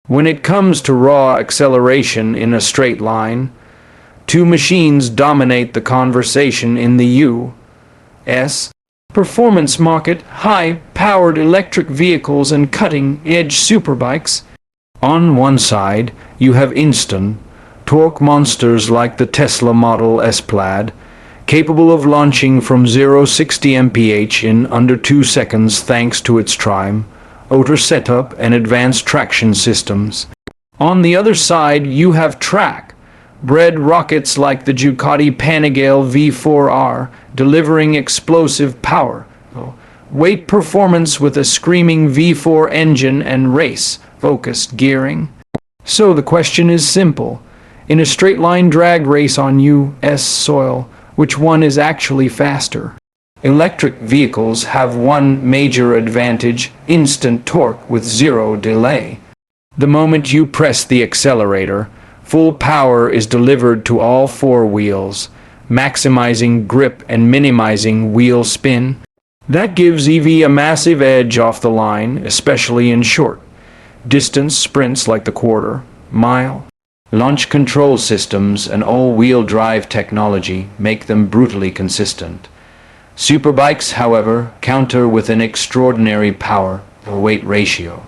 When it comes to raw acceleration in a straight line, two machines dominate the conversation in the U.S. performance market: high-powered electric vehicles and cutting-edge superbikes. On one side, you have instant torque monsters like the Tesla Model S Plaid, capable of launching from 0-60 mph in under 2 seconds thanks to its tri-motor setup and advanced traction systems. On the other side, you have track-bred rockets like the Ducati Panigale V4R, delivering explosive power, weight performance with a screaming V4 engine and race-focused gearing. So the question is simple. In a straight-line drag race on U.S. soil, which one is actually faster? Electric vehicles have one major advantage: instant torque with zero delay. The moment you press the accelerator, full power is delivered to all four wheels, maximizing grip and minimizing wheel spin. That gives EV a massive edge off the line, especially in short distance sprints like the quarter-mile. Launch control systems and all-wheel drive technology make them brutally consistent. Superbikes, however, counter with an extraordinary power-weight ratio.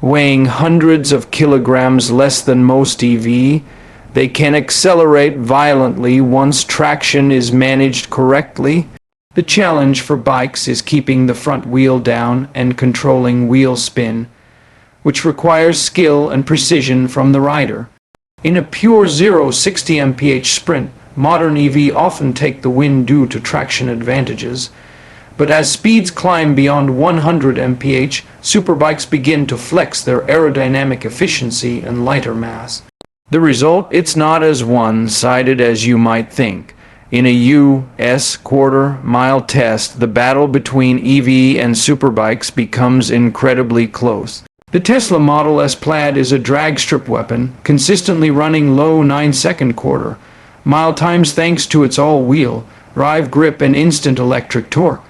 Weighing hundreds of kilograms less than most EV, they can accelerate violently once traction is managed correctly. The challenge for bikes is keeping the front wheel down and controlling wheel spin, which requires skill and precision from the rider. In a pure 0-60 mph sprint, modern EV often take the win due to traction advantages. But as speeds climb beyond 100 mph, superbikes begin to flex their aerodynamic efficiency and lighter mass. The result, it's not as one-sided as you might think. In a U.S. quarter-mile test, the battle between EV and superbikes becomes incredibly close. The Tesla Model S Plaid is a drag strip weapon, consistently running low 9-second quarter-mile times thanks to its all-wheel drive grip and instant electric torque.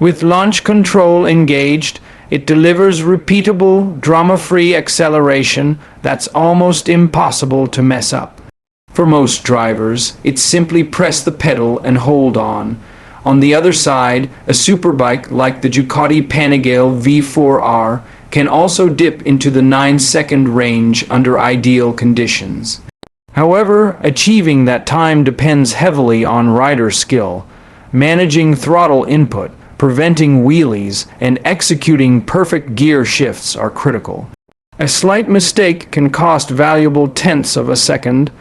With launch control engaged, it delivers repeatable, drama-free acceleration that's almost impossible to mess up. For most drivers, it's simply press the pedal and hold on. On the other side, a superbike like the Ducati Panigale V4R can also dip into the 9-second range under ideal conditions. However, achieving that time depends heavily on rider skill. Managing throttle input, preventing wheelies, and executing perfect gear shifts are critical. A slight mistake can cost valuable tenths of a second.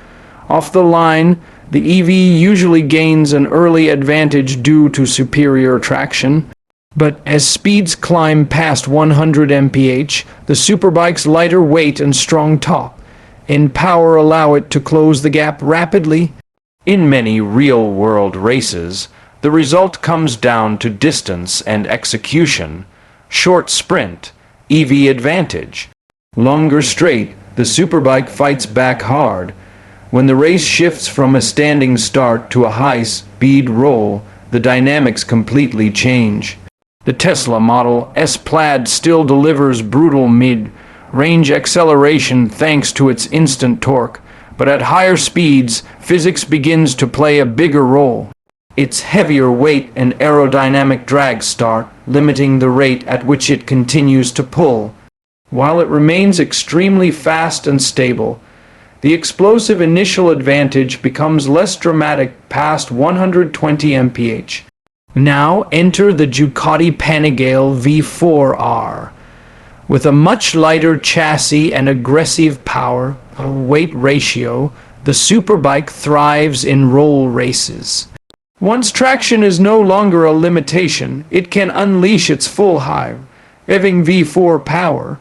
Off the line, the EV usually gains an early advantage due to superior traction. But as speeds climb past 100 mph, the superbike's lighter weight and strong top and power allow it to close the gap rapidly. In many real-world races, the result comes down to distance and execution. Short sprint, EV advantage. Longer straight, the superbike fights back hard. When the race shifts from a standing start to a high-speed roll, the dynamics completely change. The Tesla Model S Plaid still delivers brutal mid-range acceleration thanks to its instant torque, but at higher speeds, physics begins to play a bigger role. Its heavier weight and aerodynamic drag start limiting the rate at which it continues to pull. While it remains extremely fast and stable, the explosive initial advantage becomes less dramatic past 120 mph. Now enter the Ducati Panigale V4R. With a much lighter chassis and aggressive power-weight ratio, the superbike thrives in roll races. Once traction is no longer a limitation, it can unleash its full high-revving V4 power.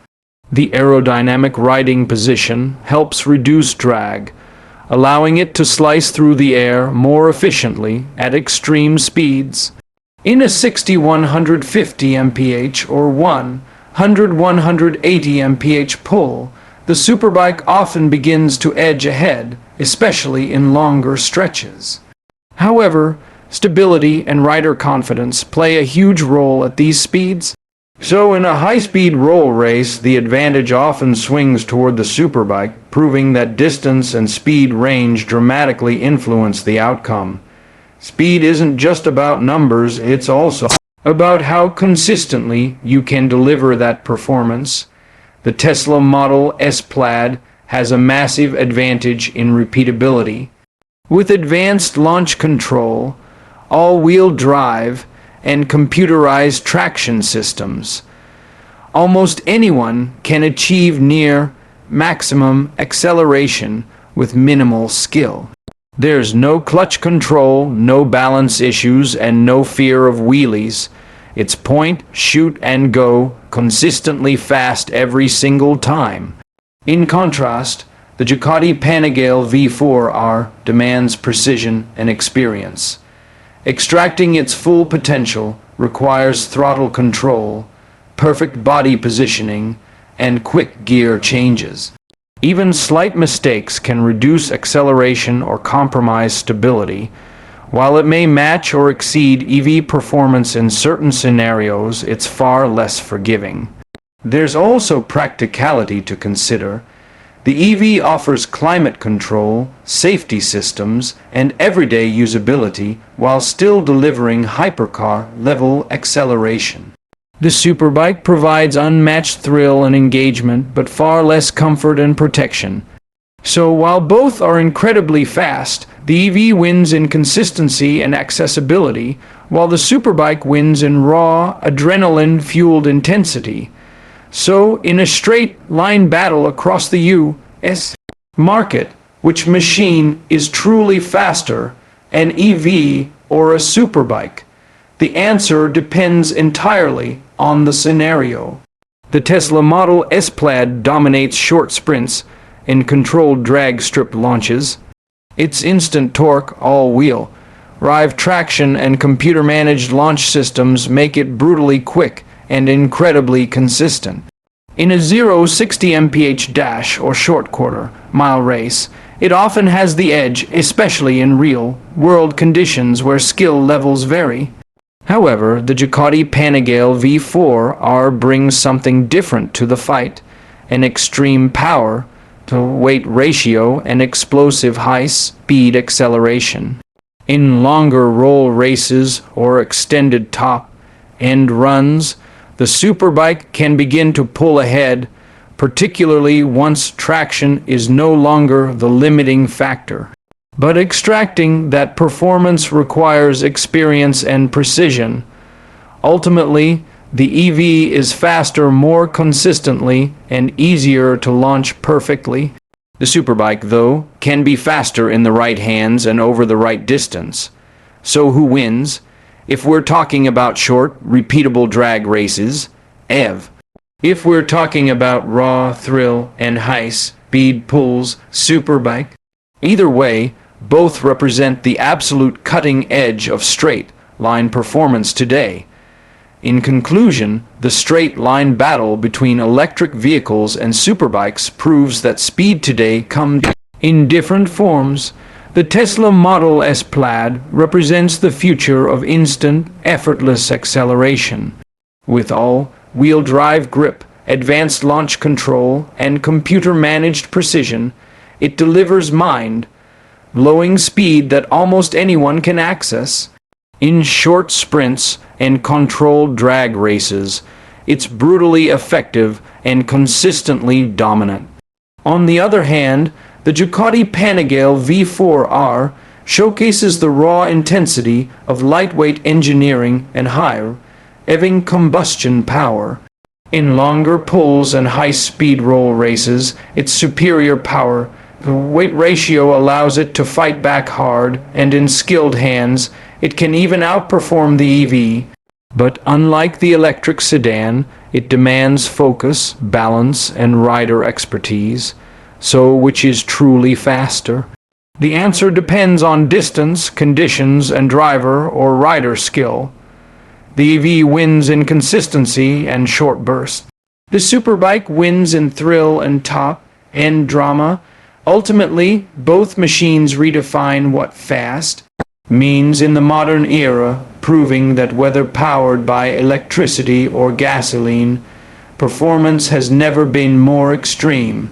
The aerodynamic riding position helps reduce drag, allowing it to slice through the air more efficiently at extreme speeds. In a 60-150 mph or 100-180 mph pull, the superbike often begins to edge ahead, especially in longer stretches. However, stability and rider confidence play a huge role at these speeds. So in a high-speed roll race, the advantage often swings toward the Superbike, proving that distance and speed range dramatically influence the outcome. Speed isn't just about numbers, it's also about how consistently you can deliver that performance. The Tesla Model S Plaid has a massive advantage in repeatability. With advanced launch control, all-wheel drive, and computerized traction systems, almost anyone can achieve near maximum acceleration with minimal skill. There's no clutch control, no balance issues, and no fear of wheelies. It's point, shoot, and go, consistently fast every single time. In contrast, the Ducati Panigale V4R demands precision and experience. Extracting its full potential requires throttle control, perfect body positioning, and quick gear changes. Even slight mistakes can reduce acceleration or compromise stability. While it may match or exceed EV performance in certain scenarios, it's far less forgiving. There's also practicality to consider. The EV offers climate control, safety systems, and everyday usability while still delivering hypercar-level acceleration. The Superbike provides unmatched thrill and engagement, but far less comfort and protection. So while both are incredibly fast, the EV wins in consistency and accessibility, while the Superbike wins in raw, adrenaline-fueled intensity. So, in a straight-line battle across the U.S. market, which machine is truly faster, an EV or a Superbike? The answer depends entirely on the scenario. The Tesla Model S Plaid dominates short sprints and controlled drag strip launches. Its instant torque, all-wheel drive traction, and computer-managed launch systems make it brutally quick and incredibly consistent. In a 0-60 mph dash or short quarter-mile race, it often has the edge, especially in real-world conditions where skill levels vary. However, the Ducati Panigale V4R brings something different to the fight: an extreme power-to-weight ratio and explosive high-speed acceleration. In longer roll races or extended top-end runs, the Superbike can begin to pull ahead, particularly once traction is no longer the limiting factor. But extracting that performance requires experience and precision. Ultimately, the EV is faster more consistently and easier to launch perfectly. The Superbike, though, can be faster in the right hands and over the right distance. So who wins? If we're talking about short, repeatable drag races, EV. If we're talking about raw thrill and high-speed pulls, Superbike. Either way, both represent the absolute cutting edge of straight-line performance today. In conclusion, the straight-line battle between electric vehicles and Superbikes proves that speed today comes in different forms. The Tesla Model S Plaid represents the future of instant, effortless acceleration. With all-wheel drive grip, advanced launch control, and computer-managed precision, it delivers mind-blowing speed that almost anyone can access. In short sprints and controlled drag races, it's brutally effective and consistently dominant. On the other hand, the Ducati Panigale V4R showcases the raw intensity of lightweight engineering and high-revving combustion power. In longer pulls and high-speed roll races, its superior power-to-weight ratio allows it to fight back hard, and in skilled hands, it can even outperform the EV. But unlike the electric sedan, it demands focus, balance, and rider expertise. So which is truly faster? The answer depends on distance, conditions, and driver or rider skill. The EV wins in consistency and short bursts. The Superbike wins in thrill and top-end drama. Ultimately, both machines redefine what fast means in the modern era. proving that whether powered by electricity or gasoline, performance has never been more extreme